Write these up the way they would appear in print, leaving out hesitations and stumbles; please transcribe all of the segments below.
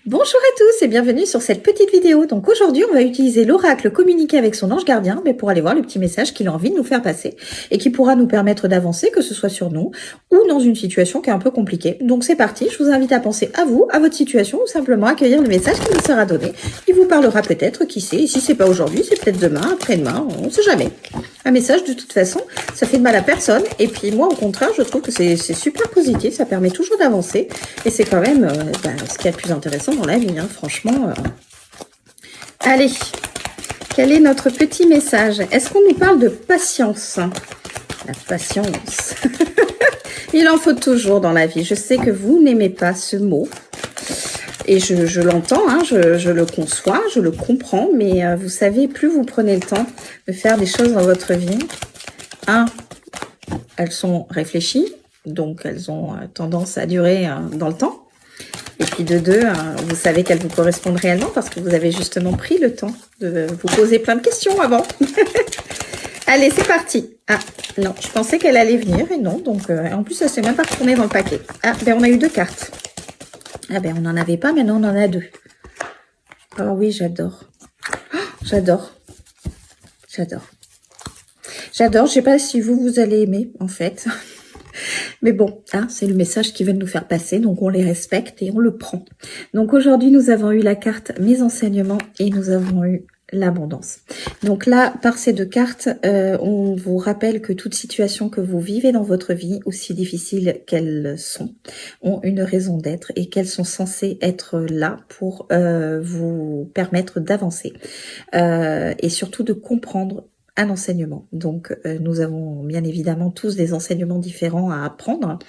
Bonjour à tous et bienvenue sur cette petite vidéo. Donc aujourd'hui, on va utiliser l'oracle communiquer avec son ange gardien pour aller voir le petit message qu'il a envie de nous faire passer et qui pourra nous permettre d'avancer, que ce soit sur nous ou dans une situation qui est un peu compliquée. Donc c'est parti, je vous invite à penser à vous, à votre situation ou simplement accueillir le message qui vous sera donné. Il vous parlera peut-être, qui sait, et si c'est pas aujourd'hui, c'est peut-être demain, après-demain, on ne sait jamais. Un message, de toute façon, ça fait de mal à personne. Et puis moi, au contraire, je trouve que c'est super positif. Ça permet toujours d'avancer. Et c'est quand même ce qu'il y a de plus intéressant dans la vie, hein, franchement. Allez, quel est notre petit message? Est-ce qu'on nous parle de patience? La patience. Il en faut toujours dans la vie. Je sais que vous n'aimez pas ce mot. Et je l'entends, hein, je le conçois, je le comprends, mais vous savez, plus vous prenez le temps de faire des choses dans votre vie, elles sont réfléchies, donc elles ont tendance à durer dans le temps. Et puis de deux, vous savez qu'elles vous correspondent réellement parce que vous avez justement pris le temps de vous poser plein de questions avant. Allez, c'est parti. Ah, non, je pensais qu'elle allait venir et non, donc en plus, elle s'est même pas retournée dans le paquet. Ah, ben on a eu 2 cartes. Ah ben, on n'en avait pas, maintenant on en a 2. Oh oui, j'adore. Oh, j'adore. J'adore. J'adore. Je sais pas si vous allez aimer, en fait. Mais bon, hein, c'est le message qu'ils veulent nous faire passer, donc on les respecte et on le prend. Donc aujourd'hui, nous avons eu la carte Mes enseignements et nous avons eu l'abondance. Donc là, par ces 2 cartes, on vous rappelle que toute situation que vous vivez dans votre vie, aussi difficile qu'elles sont, ont une raison d'être et qu'elles sont censées être là pour vous permettre d'avancer et surtout de comprendre un enseignement. Donc, nous avons bien évidemment tous des enseignements différents à apprendre.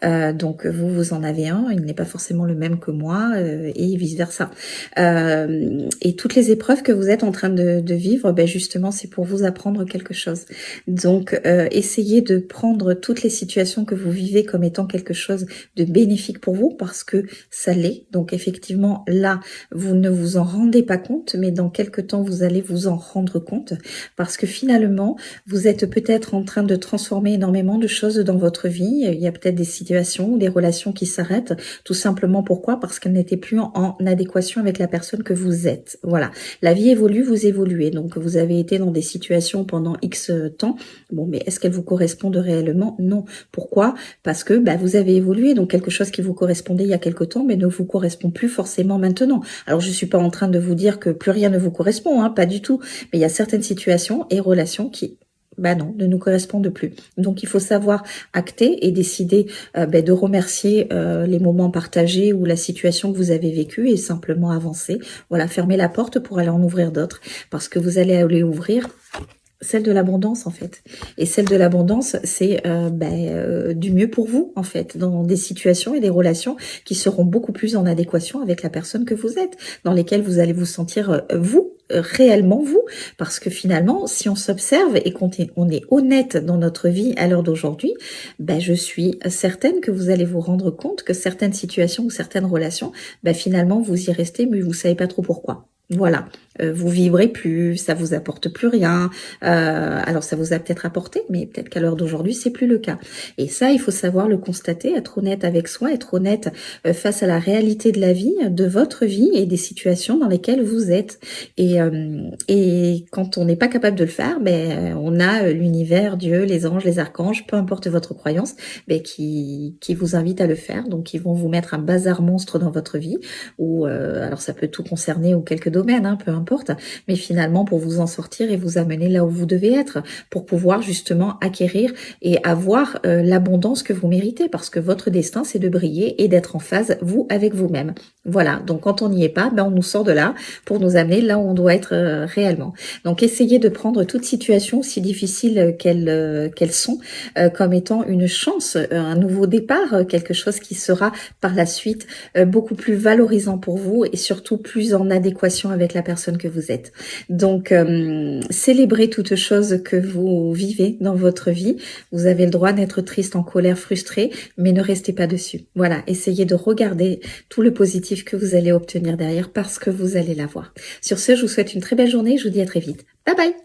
Donc, vous en avez un, il n'est pas forcément le même que moi et vice-versa. Et toutes les épreuves que vous êtes en train de vivre, ben justement, c'est pour vous apprendre quelque chose. Donc, essayez de prendre toutes les situations que vous vivez comme étant quelque chose de bénéfique pour vous parce que ça l'est. Donc, effectivement, là, vous ne vous en rendez pas compte, mais dans quelque temps, vous allez vous en rendre compte parce que finalement, vous êtes peut-être en train de transformer énormément de choses dans votre vie. Il y a peut-être des situations ou des relations qui s'arrêtent. Tout simplement pourquoi? Parce qu'elles n'étaient plus en adéquation avec la personne que vous êtes. Voilà. La vie évolue, vous évoluez. Donc, vous avez été dans des situations pendant X temps. Bon, mais est-ce qu'elles vous correspondent réellement? Non. Pourquoi? Parce que vous avez évolué. Donc, quelque chose qui vous correspondait il y a quelque temps, mais ne vous correspond plus forcément maintenant. Alors, je suis pas en train de vous dire que plus rien ne vous correspond, hein, pas du tout. Mais il y a certaines situations et relations qui non, ne nous correspondent plus. Donc, il faut savoir acter et décider de remercier les moments partagés ou la situation que vous avez vécue et simplement avancer. Voilà, fermer la porte pour aller en ouvrir d'autres parce que vous allez aller ouvrir celle de l'abondance en fait. Et celle de l'abondance, c'est du mieux pour vous en fait, dans des situations et des relations qui seront beaucoup plus en adéquation avec la personne que vous êtes, dans lesquelles vous allez vous sentir réellement vous, parce que finalement, si on s'observe et qu'on est honnête dans notre vie à l'heure d'aujourd'hui, je suis certaine que vous allez vous rendre compte que certaines situations ou certaines relations, finalement, vous y restez, mais vous savez pas trop pourquoi. Voilà, vous vibrez plus, ça vous apporte plus rien. Alors ça vous a peut-être apporté, mais peut-être qu'à l'heure d'aujourd'hui c'est plus le cas. Et ça, il faut savoir le constater, être honnête avec soi, être honnête face à la réalité de la vie, de votre vie et des situations dans lesquelles vous êtes. Et quand on n'est pas capable de le faire, on a l'univers, Dieu, les anges, les archanges, peu importe votre croyance, qui vous invite à le faire. Donc ils vont vous mettre un bazar monstre dans votre vie. Ou alors ça peut tout concerner ou quelques domaines, hein, peu importe, mais finalement pour vous en sortir et vous amener là où vous devez être, pour pouvoir justement acquérir et avoir l'abondance que vous méritez, parce que votre destin c'est de briller et d'être en phase vous avec vous-même. Voilà, donc quand on n'y est pas, on nous sort de là pour nous amener là où on doit être réellement. Donc essayez de prendre toute situation, si difficile qu'elles sont, comme étant une chance, un nouveau départ, quelque chose qui sera par la suite beaucoup plus valorisant pour vous et surtout plus en adéquation avec la personne que vous êtes. Donc, célébrez toutes choses que vous vivez dans votre vie. Vous avez le droit d'être triste, en colère, frustré, mais ne restez pas dessus. Voilà, essayez de regarder tout le positif que vous allez obtenir derrière parce que vous allez l'avoir. Sur ce, je vous souhaite une très belle journée. Je vous dis à très vite. Bye bye!